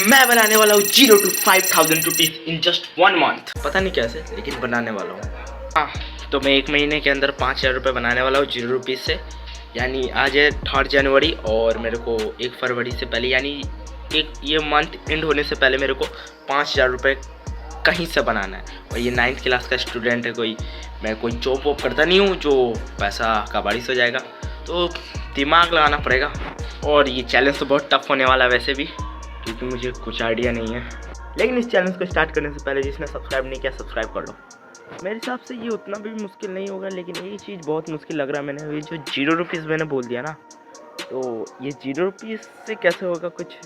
मैं बनाने वाला हूँ 0 to 5,000 rupees in just 1 month. पता नहीं कैसे, लेकिन बनाने वाला हूँ। हाँ, तो मैं 1 महीने के अंदर 5,000 रुपये बनाने वाला हूँ 0 रुपीज़ से। यानी आज है 3 जनवरी और मेरे को 1 फरवरी से पहले, यानी ये मंथ एंड होने से पहले मेरे को 5,000 रुपये कहीं से बनाना है। और ये 9th क्लास का स्टूडेंट है, मैं कोई जॉब वॉब करता नहीं हूँ जो पैसा का बारिश हो जाएगा, तो दिमाग लगाना पड़ेगा। और ये चैलेंज तो बहुत टफ होने वाला है वैसे भी, क्योंकि मुझे कुछ आइडिया नहीं है। लेकिन इस चैलेंज को स्टार्ट करने से पहले जिसने सब्सक्राइब नहीं किया सब्सक्राइब कर लो। मेरे हिसाब से ये उतना भी मुश्किल नहीं होगा, लेकिन ये चीज़ बहुत मुश्किल लग रहा है। मैंने ये जो 0 रुपीज़ मैंने बोल दिया ना, तो ये 0 रुपीज़ से कैसे होगा, कुछ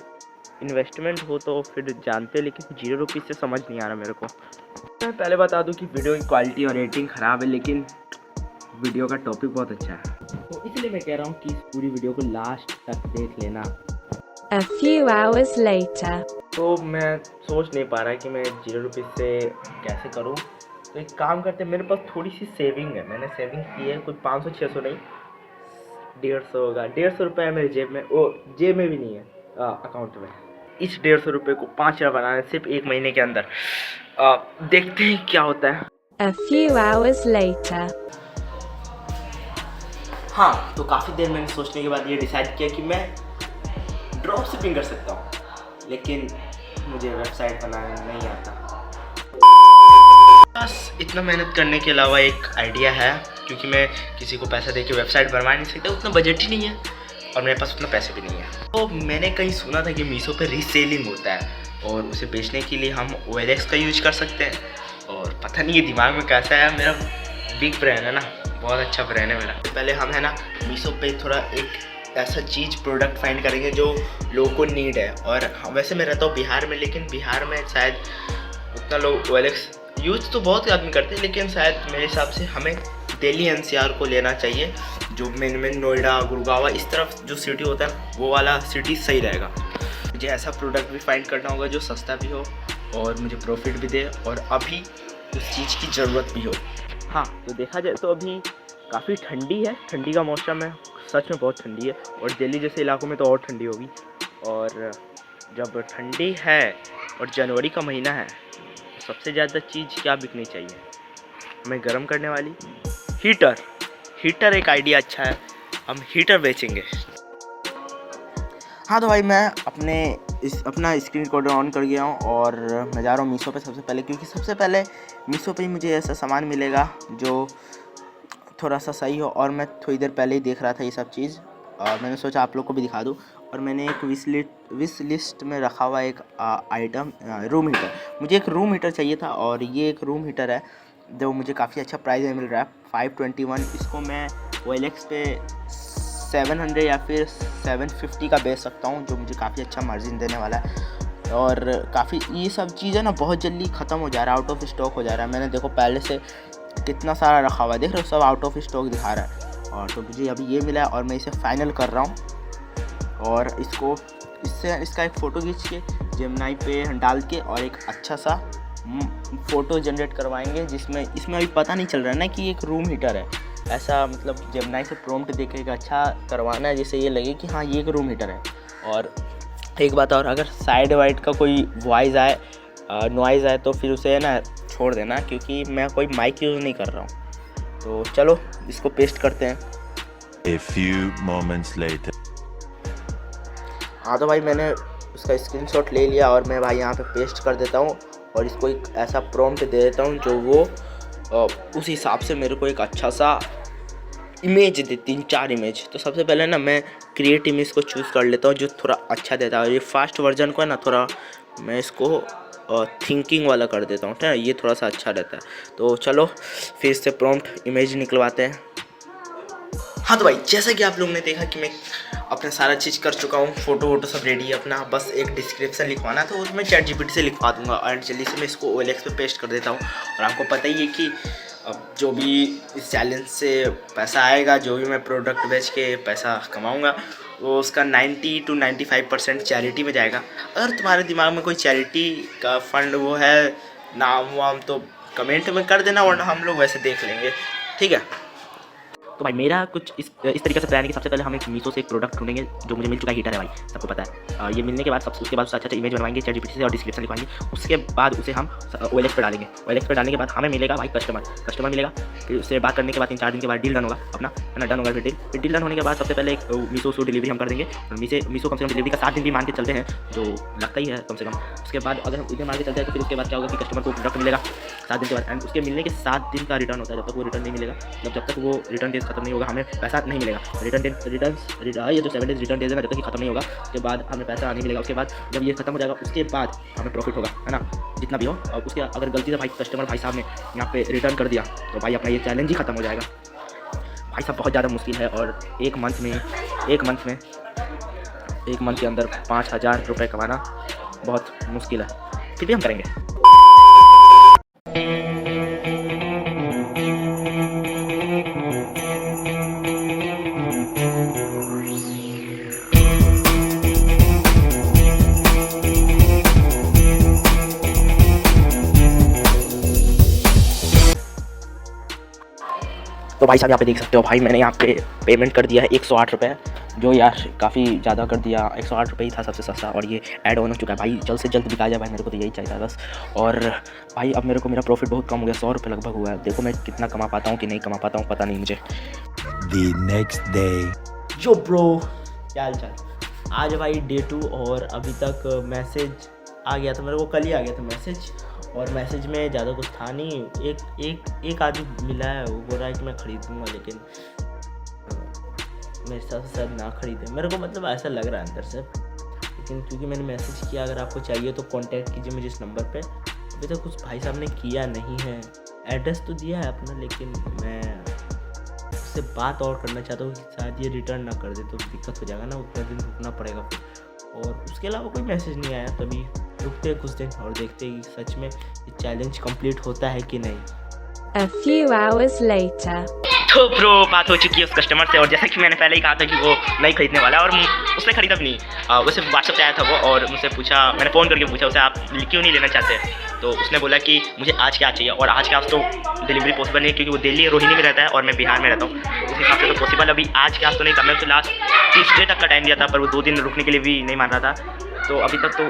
इन्वेस्टमेंट हो तो फिर जानते, लेकिन 0 रुपीज़ से समझ नहीं आ रहा मेरे को। मैं पहले बता दूं कि वीडियो की क्वालिटी और एडिटिंग ख़राब है, लेकिन वीडियो का टॉपिक बहुत अच्छा है, तो इसलिए मैं कह रहा हूँ कि इस पूरी वीडियो को लास्ट तक देख लेना। A few hours later. तो मैं सोच नहीं पा रहा कि मैं 0 रुपीज़ से कैसे करूँ। तो एक काम करते हैं, मेरे पास थोड़ी सी सेविंग है, मैंने सेविंग की है, कुछ 500-600 नहीं, 150 होगा। 150 रुपये है मेरी जेब में, वो जेब में भी नहीं है, अकाउंट में। इस 150 रुपये को 5,000 बनाना है सिर्फ 1 महीने के अंदर। देखते हैं क्या होता है। A few hours later. हाँ, तो काफ़ी देर मैंने सोचने के बाद ये डिसाइड किया कि मैं ड्रॉप शिपिंग कर सकता हूँ, लेकिन मुझे वेबसाइट बनाना नहीं आता। बस इतना मेहनत करने के अलावा एक आइडिया है, क्योंकि मैं किसी को पैसा देके वेबसाइट बनवा नहीं सकता, उतना बजट ही नहीं है और मेरे पास उतना पैसे भी नहीं है। तो मैंने कहीं सुना था कि मीशो पे रीसेलिंग होता है और उसे बेचने के लिए हम OLX का यूज कर सकते हैं। और पता नहीं ये दिमाग में कैसा है, मेरा बिग ब्रांड है ना, बहुत अच्छा ब्रांड है मेरा। पहले हम है ना मीशो पे थोड़ा एक ऐसा चीज़ प्रोडक्ट फाइंड करेंगे जो लोगों को नीड है। और वैसे मैं रहता हूँ बिहार में, लेकिन बिहार में शायद उतना लोग OLX यूज तो बहुत आदमी करते हैं, लेकिन शायद मेरे हिसाब से हमें दिल्ली NCR को लेना चाहिए, जो मेन नोएडा गुड़गांव इस तरफ जो सिटी होता है वो वाला सिटी सही रहेगा। मुझे ऐसा प्रोडक्ट भी फाइंड करना होगा जो सस्ता भी हो और मुझे प्रॉफिट भी दे और अभी उस चीज़ की ज़रूरत भी हो। हाँ, तो देखा जाए तो अभी काफ़ी ठंडी है, ठंडी का मौसम है, सच में बहुत ठंडी है। और दिल्ली जैसे इलाकों में तो और ठंडी होगी। और जब ठंडी है और जनवरी का महीना है, तो सबसे ज़्यादा चीज़ क्या बिकनी चाहिए हमें, गर्म करने वाली हीटर एक आइडिया अच्छा है, हम हीटर बेचेंगे। हाँ, तो भाई मैं अपना स्क्रीन रिकॉर्डर ऑन कर गया हूँ और मैं जा रहा हूँ मीशो पे सबसे पहले, क्योंकि सबसे पहले मीशो पे ही मुझे ऐसा सामान मिलेगा जो थोड़ा सा सही हो। और मैं थोड़ी देर पहले ही देख रहा था ये सब चीज़ और मैंने सोचा आप लोग को भी दिखा दूँ। और मैंने एक विश लिस्ट में रखा हुआ एक आइटम, रूम हीटर। मुझे एक रूम हीटर चाहिए था और ये एक रूम हीटर है जो मुझे काफ़ी अच्छा प्राइस में मिल रहा है, 521। इसको मैं OLX पे 700 या फिर 750 का बेच सकता हूँ, जो मुझे काफ़ी अच्छा मार्जिन देने वाला है। और काफ़ी ये सब चीज़ें ना बहुत जल्दी ख़त्म हो जा रहा है, आउट ऑफ स्टॉक हो जा रहा है। मैंने देखो पहले से कितना सारा रखा हुआ है, देख रहे हो, सब आउट ऑफ स्टॉक दिखा रहा है। और तो मुझे अभी ये मिला है और मैं इसे फाइनल कर रहा हूँ। और इसका एक फ़ोटो खींच के जेमिनी पे डाल के और एक अच्छा सा फ़ोटो जनरेट करवाएंगे, इसमें अभी पता नहीं चल रहा है ना कि एक रूम हीटर है। ऐसा मतलब जेमिनी से प्रॉम्प्ट देके एक अच्छा करवाना है जिससे ये लगे कि हाँ ये एक रूम हीटर है। और एक बात और, अगर साइड वाइड का कोई वॉइस आए, नॉइज़ आए, तो फिर उसे ना छोड़ देना, क्योंकि मैं कोई माइक यूज़ नहीं कर रहा हूँ। तो चलो इसको पेस्ट करते हैं। A few moments later. हाँ, तो भाई मैंने उसका स्क्रीनशॉट ले लिया और मैं भाई यहाँ पे पेस्ट कर देता हूँ और इसको एक ऐसा प्रॉम्प्ट दे देता हूँ जो वो उस हिसाब से मेरे को एक अच्छा सा इमेज दे, 3-4 इमेज। तो सबसे पहले ना मैं क्रिएट इमेज को चूज़ कर लेता हूँ जो थोड़ा अच्छा देता है। ये फास्ट वर्जन को है ना, थोड़ा मैं इसको थिंकिंग वाला कर देता हूँ, ठीक है, ये थोड़ा सा अच्छा रहता है। तो चलो फिर से प्रॉम्प्ट इमेज निकलवाते हैं। हाँ, तो भाई जैसा कि आप लोगों ने देखा कि मैं अपना सारा चीज़ कर चुका हूँ, फ़ोटो सब रेडी है अपना, बस एक डिस्क्रिप्शन लिखवाना तो उसमें ChatGPT से लिखवा दूँगा और जल्दी से मैं इसको OLX पे पेस्ट कर देता हूँ। और आपको पता ही है कि अब जो भी इस चैलेंज से पैसा आएगा, जो भी मैं प्रोडक्ट बेच के पैसा कमाऊँगा, वो उसका 90 to 95% चैरिटी में जाएगा। अगर तुम्हारे दिमाग में कोई चैरिटी का फंड वो है, नाम वाम, तो कमेंट में कर देना, वरना हम लोग वैसे देख लेंगे, ठीक है। तो भाई मेरा कुछ इस तरीके से प्लान है कि सबसे पहले हम एक मीशो से एक प्रोडक्ट ढूंढेंगे जो मुझे मिल चुका है, हीटर है भाई, सबको पता है। ये मिलने के बाद उसके बाद अच्छा इमेज बनवाएंगे ChatGPT से और डिस्क्रिप्शन लिखवाएंगे। उसके बाद उसे हम OLX पर डालेंगे। OLX पर डालने के बाद हमें मिलेगा भाई कस्टमर मिलेगा। फिर उससे बात करने के बाद 3-4 दिन के बाद डील डन होगा अपना, है ना, डन होगा। फिर डील डन होने के बाद सबसे पहले एक मीशो से डिलीवरी हम कर देंगे। और मीशो कम से कम डिलीवरी का 7 दिन भी मान के चलते हैं, जो लगता ही है कम से कम। उसके बाद अगर हम इतने मान के चलते हैं तो फिर उसके बाद क्या होगा कि कस्टमर को प्रोडक्ट मिलेगा 7 दिन के बाद। एंड उसके मिलने के 7 दिन का रिटर्न होता है। जब तक वो रिटर्न नहीं मिलेगा, जब तक वो रिटर्न डेज खत्म नहीं होगा, हमें पैसा नहीं मिलेगा। ये जो 7 डेज रिटर्न डेज है ना, जब तक ये खत्म नहीं होगा उसके बाद हमें पैसा नहीं मिलेगा। उसके बाद जब ये खत्म हो जाएगा उसके बाद हमें प्रॉफिट होगा, है ना, जितना भी हो। और उसके अगर गलती से भाई कस्टमर भाई साहब ने यहाँ पे रिटर्न कर दिया तो भाई अपना ये चैलेंज ही खत्म हो जाएगा। भाई साहब बहुत ज़्यादा मुश्किल है और एक मंथ के अंदर 5,000 रुपये कमाना बहुत मुश्किल है, फिर भी हम करेंगे। तो भाई साहब यहाँ पे देख सकते हो भाई, मैंने यहाँ पे पेमेंट कर दिया है 108 रुपये, जो यार काफ़ी ज़्यादा कर दिया। 108 रुपये ही था सबसे सस्ता और ये ऐड ऑन हो चुका है भाई। जल्द से जल्द बिका जाए भाई, मेरे को तो यही चाहिए था बस। और भाई अब मेरे को मेरा प्रॉफिट बहुत कम हो गया, 100 रुपये लगभग हुआ है। देखो मैं कितना कमा पाता हूँ कि नहीं कमा पाता हूँ, पता नहीं मुझे। The next day. जो ब्रो क्या हाल चाल। आज भाई डे 2 और अभी तक मैसेज आ गया था मेरे को, कल ही आ गया था मैसेज। और मैसेज में ज़्यादा कुछ था नहीं। एक आदमी मिला है, वो बोल रहा है कि मैं ख़रीदूँगा, लेकिन मेरे हिसाब से शायद ना ख़रीदे। मेरे को मतलब ऐसा लग रहा है अंदर से, लेकिन क्योंकि मैंने मैसेज किया अगर आपको चाहिए तो कांटेक्ट कीजिए मुझे इस नंबर पे। अभी तक कुछ भाई साहब ने किया नहीं है। एड्रेस तो दिया है अपना, लेकिन मैं उससे बात और करना चाहता हूँ कि शायद ये रिटर्न ना कर दे तो दिक्कत हो जाएगा ना, उतना दिन रुकना पड़ेगा फिर। और उसके अलावा कोई मैसेज नहीं आया, तभी रुकते कुछ दिन और देखते कि सच में ये चैलेंज कंप्लीट होता है कि नहीं। A few hours later. तो ब्रो बात हो चुकी है उस कस्टमर से, और जैसा कि मैंने पहले ही कहा था कि वो नहीं खरीदने वाला है और उसने खरीदा भी नहीं। वैसे व्हाट्सएप पे आया था वो और मुझसे पूछा, मैंने फ़ोन करके पूछा उसे, आप क्यों नहीं लेना चाहते? तो उसने बोला कि मुझे आज क्या चाहिए, और आज के आज तो डिलीवरी पॉसिबल नहीं है क्योंकि वो दिल्ली रोहिणी में रहता है और मैं बिहार में रहता हूँ। उस हिसाब से तो पॉसिबल अभी आज के आज तो नहीं था। मैं उसे लास्ट ट्यूसडे तक का टाइम दिया था, पर वो 2 दिन रुकने के लिए भी नहीं मान रहा था। तो अभी तक तो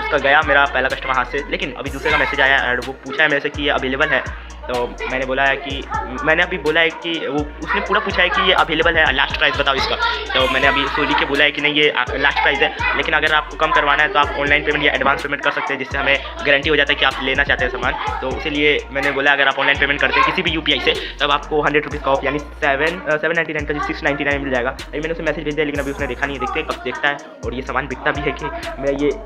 उसका गया मेरा पहला कस्टमर हाथ से। लेकिन अभी दूसरे का मैसेज आया और वो पूछा है मेरे से कि ये अवेलेबल है। तो मैंने बोला है कि मैंने अभी बोला है कि वो उसने पूरा पूछा है कि ये अवेलेबल है, लास्ट प्राइस बताओ इसका। तो मैंने अभी उसको लिख के बोला है कि नहीं ये लास्ट प्राइस है, लेकिन अगर आपको कम करवाना है तो आप ऑनलाइन पेमेंट या एडवांस पेमेंट कर सकते हैं, जिससे हमें गारंटी हो जाता है कि आप लेना चाहते हैं सामान। तो इसीलिए मैंने बोला अगर आप ऑनलाइन पेमेंट करते हैं किसी भी UPI से तब आपको 100 रुपीज़ का ऑफ, यानी 799 का 699 मिल जाएगा। अभी मैंने उसे मैसेज भेज दिया, लेकिन अभी उसने देखा नहीं है। देखते हैं कब देखता है और ये सामान बिकता भी है कि। मैं ये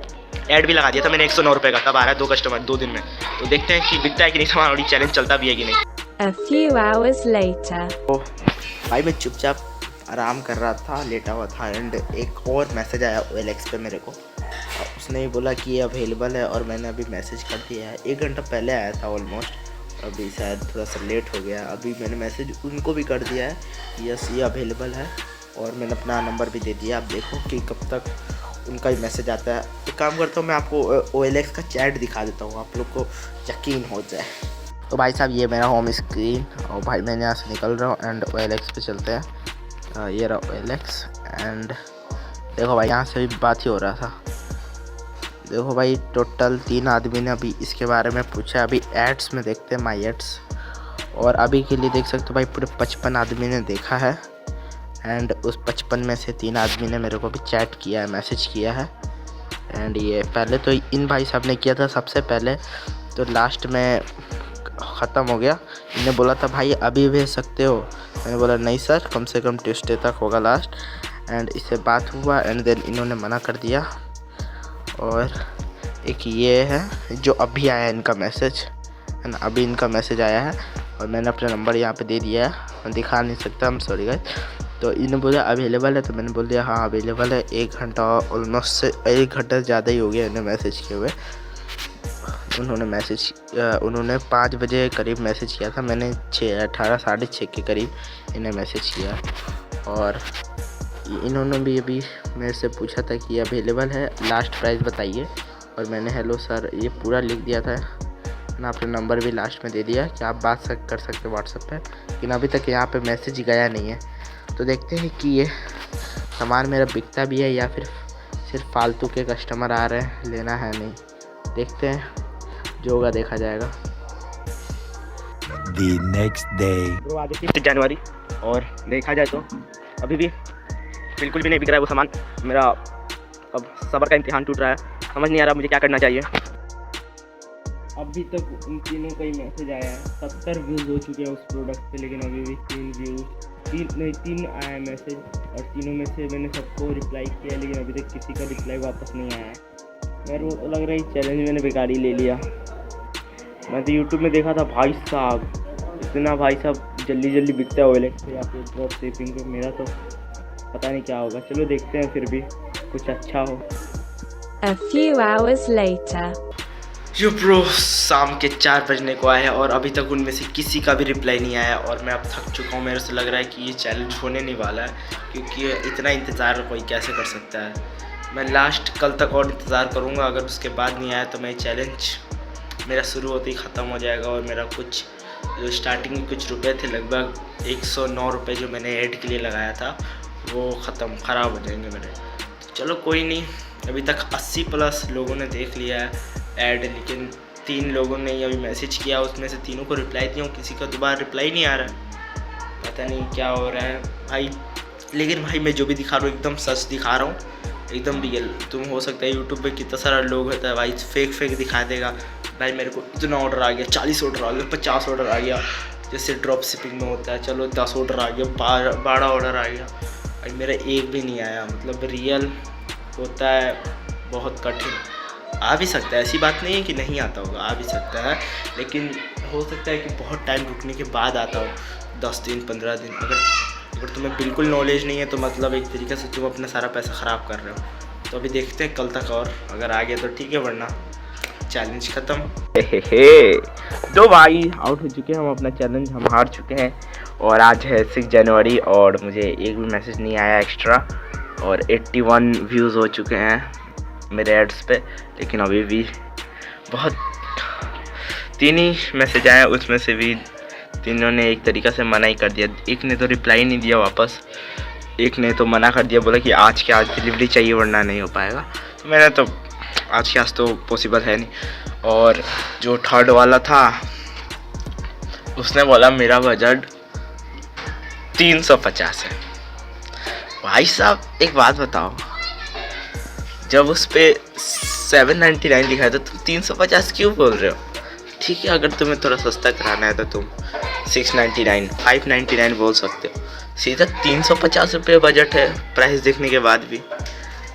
ऐड भी लगा दिया था मैंने 109 रुपये का, तब आ रहा है 2 कस्टमर 2 दिन में। तो देखते हैं कि बिकता है कि नहीं सामान और ये चैलेंज चलता भी है कि नहीं। A few hours later. तो भाई मैं चुपचाप आराम कर रहा था, लेटा हुआ था, एंड एक और मैसेज आया OLX पे मेरे को। उसने बोला कि ये अवेलेबल है और मैंने अभी मैसेज कर दिया है। 1 घंटा पहले आया था ऑलमोस्ट, अभी शायद थोड़ा सा लेट हो गया। अभी मैंने मैसेज उनको भी कर दिया है, यस ये अवेलेबल है, और मैंने अपना नंबर भी दे दिया। आप देखो कि कब तक उनका ही मैसेज आता है। एक काम करता हूँ मैं आपको OLX का चैट दिखा देता हूँ, आप लोग को यकीन हो जाए। तो भाई साहब ये मेरा होम स्क्रीन, और भाई मैं यहाँ से निकल रहा हूँ एंड OLX पे चलते हैं। ये रहा OLX एंड देखो भाई यहाँ से भी बात ही हो रहा था। देखो भाई टोटल 3 आदमी ने अभी इसके बारे में पूछा। अभी एड्स में देखते हैं, माई एड्स, और अभी के लिए देख सकते हो भाई पूरे 55 आदमी ने देखा है। एंड उस 55 में से 3 आदमी ने मेरे को भी चैट किया है, मैसेज किया है। एंड ये पहले तो इन भाई साहब ने किया था सबसे पहले, तो लास्ट में ख़त्म हो गया। इन्हें बोला था भाई अभी भेज सकते हो, मैंने बोला नहीं सर, कम से कम ट्यूसडे तक होगा लास्ट। एंड इससे बात हुआ एंड देन इन्होंने मना कर दिया। और एक ये है जो अभी आया इनका मैसेज, है ना, अभी इनका मैसेज आया है और मैंने अपना नंबर यहाँ पे दे दिया है, मैं दिखा नहीं सकता, हम सॉरी गाइस। तो इन्होंने बोला अवेलेबल है, तो मैंने बोल दिया हाँ अवेलेबल है। 1 घंटा ऑलमोस्ट से 1 घंटा ज़्यादा ही हो गया इन्हें मैसेज किए हुए। उन्होंने 5 बजे करीब मैसेज किया था, मैंने 18 साढ़े 6 के करीब इन्हें मैसेज किया। और इन्होंने भी अभी मेरे से पूछा था कि अवेलेबल है, लास्ट प्राइस बताइए, और मैंने हेलो सर ये पूरा लिख दिया था, अपना अपना नंबर भी लास्ट में दे दिया कि आप बात कर सकते हो व्हाट्सएप पे, लेकिन अभी तक यहाँ पे मैसेज गया नहीं है। तो देखते हैं कि ये सामान मेरा बिकता भी है या फिर सिर्फ फालतू के कस्टमर आ रहे हैं, लेना है नहीं। देखते हैं, जो होगा देखा जाएगा। The next day. तो आज 5 जनवरी और देखा जाए तो अभी भी बिल्कुल भी नहीं बिक रहा है वो सामान मेरा। अब सब्र का इम्तिहान टूट रहा है, समझ नहीं आ रहा मुझे क्या करना चाहिए। अभी तक उन तीनों का ही मैसेज आया है, 70 व्यूज़ हो चुके हैं उस प्रोडक्ट पे, लेकिन अभी भी 3 आया है मैसेज, और तीनों में से मैंने सबको रिप्लाई किया, लेकिन अभी तक किसी का रिप्लाई वापस नहीं आया है। मेरे को लग रहा है चैलेंज मैंने बेकार ही ले लिया। मैं तो यूट्यूब में देखा था भाई साहब, इतना भाई साहब जल्दी बिकता है OLX पे या फिर ड्रॉप शिपिंग पे। मेरा तो पता नहीं क्या होगा, चलो देखते हैं, फिर भी कुछ अच्छा हो। A few hours later. Yo bro, शाम के 4 बजने को आए हैं और अभी तक उनमें से किसी का भी रिप्लाई नहीं आया, और मैं अब थक चुका हूँ। मेरे से लग रहा है कि ये चैलेंज होने नहीं वाला है, क्योंकि इतना इंतज़ार कोई कैसे कर सकता है। मैं लास्ट कल तक और इंतज़ार करूँगा, अगर उसके बाद नहीं आया तो मैं चैलेंज मेरा शुरू होते ही ख़त्म हो जाएगा, और मेरा कुछ जो स्टार्टिंग में कुछ रुपए थे, लगभग 109 रुपये जो मैंने ऐड के लिए लगाया था, वो ख़राब हो जाएंगे मेरे। तो चलो कोई नहीं, अभी तक 80+ लोगों ने देख लिया है ऐड, लेकिन 3 लोगों ने अभी मैसेज किया, उसमें से 3 को रिप्लाई दिया हूँ, किसी का दोबारा रिप्लाई नहीं आ रहा है। पता नहीं क्या हो रहा है भाई। लेकिन भाई मैं जो भी दिखा रहा हूँ एकदम सच दिखा रहा हूँ, एकदम रियल। तुम हो सकता है यूट्यूब पे कितना सारा लोग होता है भाई, फेक दिखा देगा। भाई मेरे को इतना ऑर्डर आ गया, 40 ऑर्डर आ गया, 50 ऑर्डर आ गया, जैसे ड्रॉप शिपिंग में होता है। चलो 10 ऑर्डर आ गया, 12 ऑर्डर आ गया, भाई मेरा एक भी नहीं आया। मतलब रियल होता है बहुत कठिन। आ भी सकता है, ऐसी बात नहीं है कि नहीं आता होगा, आ भी सकता है, लेकिन हो सकता है कि बहुत टाइम रुकने के बाद आता हो, 10 दिन 15 दिन। अगर तुम्हें बिल्कुल नॉलेज नहीं है तो मतलब एक तरीके से तुम अपना सारा पैसा ख़राब कर रहे हो। तो अभी देखते हैं कल तक, और अगर आ गया तो ठीक है, वरना चैलेंज ख़त्म। दो भाई आउट हो चुके हैं, हम अपना चैलेंज हम हार चुके हैं। और आज है 6 जनवरी और मुझे एक भी मैसेज नहीं आया एक्स्ट्रा, और 81 व्यूज़ हो चुके हैं मेरे एड्स पे, लेकिन अभी भी बहुत 3 ही मैसेज आए, उसमें से भी तीनों ने एक तरीक़ा से मना ही कर दिया। एक ने तो रिप्लाई नहीं दिया वापस, एक ने तो मना कर दिया, बोला कि आज के आज डिलीवरी चाहिए वरना नहीं हो पाएगा। तो मैंने तो आज के आज तो पॉसिबल है नहीं। और जो थर्ड वाला था उसने बोला मेरा बजट 350 है। भाई साहब एक बात बताओ, जब उस पर 799 लिखा है तो तुम 350 क्यों बोल रहे हो? ठीक है, अगर तुम्हें थोड़ा सस्ता कराना है तो तुम 699 599 बोल सकते हो। सीधा 350 रुपये बजट है प्राइस देखने के बाद भी।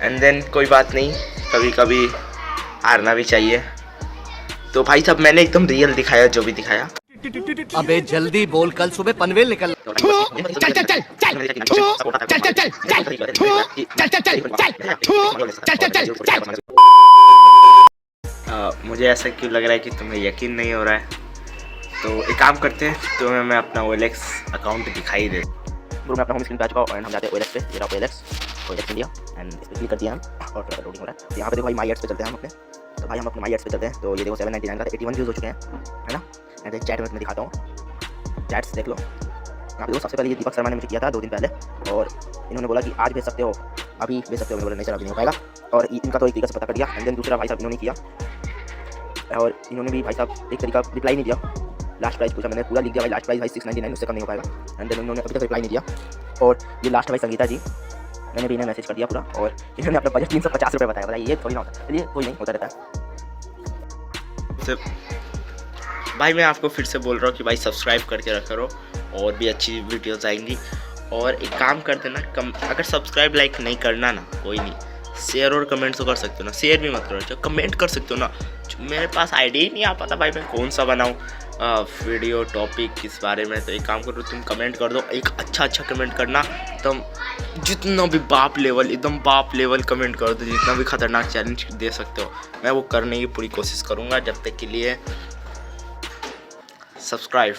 एंड देन कोई बात नहीं, कभी कभी हारना भी चाहिए। तो भाई साहब मैंने एकदम रियल दिखाया, जो भी दिखाया। अबे जल्दी बोल, कल सुबह पनवेल निकल। मुझे ऐसा क्यों लग रहा है कि तुम्हें यकीन नहीं हो रहा है, तो एक काम करते हैं, तुम्हें मैं अपना OLX अकाउंट दिखाई दे। मैं अपना होम स्क्रीन पे आ चुका हूँ, और हम जाते हैं OLX पे। ये रहा OLX इंडिया, एंड इस पर क्लिक कर दिया हम, और थोड़ा लोडिंग हो रहा है। यहाँ पे देखो भाई माई एड्स पे चलते हैं हम अपने। तो भाई हम अपने माई एड्स पे चलते हैं, तो ये देखो 799 का 81 व्यूज़ हो चुके हैं, है ना। एंड चैट में दिखाता हूँ, चैट्स देख लो। यहाँ पे देखो सबसे पहले ये दीपक शर्मा ने मुझे किया था 2 दिन पहले, और इन्होंने बोला कि आज भेज सकते हो, अभी भेज सकते हो। मैंने बोला नहीं सर अभी नहीं हो पाएगा, और इनका तो एक तरीका से पता कर दिया। एंड देन दूसरा भाई साहब इन्होंने किया, और इन्होंने भी भाई साहब एक तरीका रिप्लाई नहीं दिया। लास्ट प्राइस पूछा, मैंने पूरा लिख दिया भाई, लास्ट प्राइस भाई 699, उससे कम नहीं हो पाएगा। एंड देन उन्होंने अभी तक रिप्लाई नहीं दिया। और ये लास्ट भाई संगीता जी, मैंने भी इन्हें मैसेज कर दिया पूरा, और इन्होंने अपना बजट 350 रुपये बताया। बताइए ये थोड़ी ना होता, चलिए कोई नहीं, होता रहता है। भाई मैं आपको फिर से बोल रहा हूँ कि भाई सब्सक्राइब करके रखा करो, और भी अच्छी वीडियोस आएंगी। और एक काम कर देना, अगर सब्सक्राइब लाइक नहीं करना ना, कोई नहीं, शेयर और कमेंट्स तो कर सकते हो ना। शेयर भी मत करो, कमेंट कर सकते हो ना। मेरे पास आइडिया ही नहीं आ पाता भाई मैं कौन सा बनाऊँ वीडियो टॉपिक किस बारे में। तो एक काम करो, तुम कमेंट कर दो, एक अच्छा कमेंट करना, तुम जितना भी एकदम बाप लेवल कमेंट कर दो, जितना भी खतरनाक चैलेंज दे सकते हो, मैं वो करने की पूरी कोशिश करूँगा। जब तक के लिए सब्सक्राइब।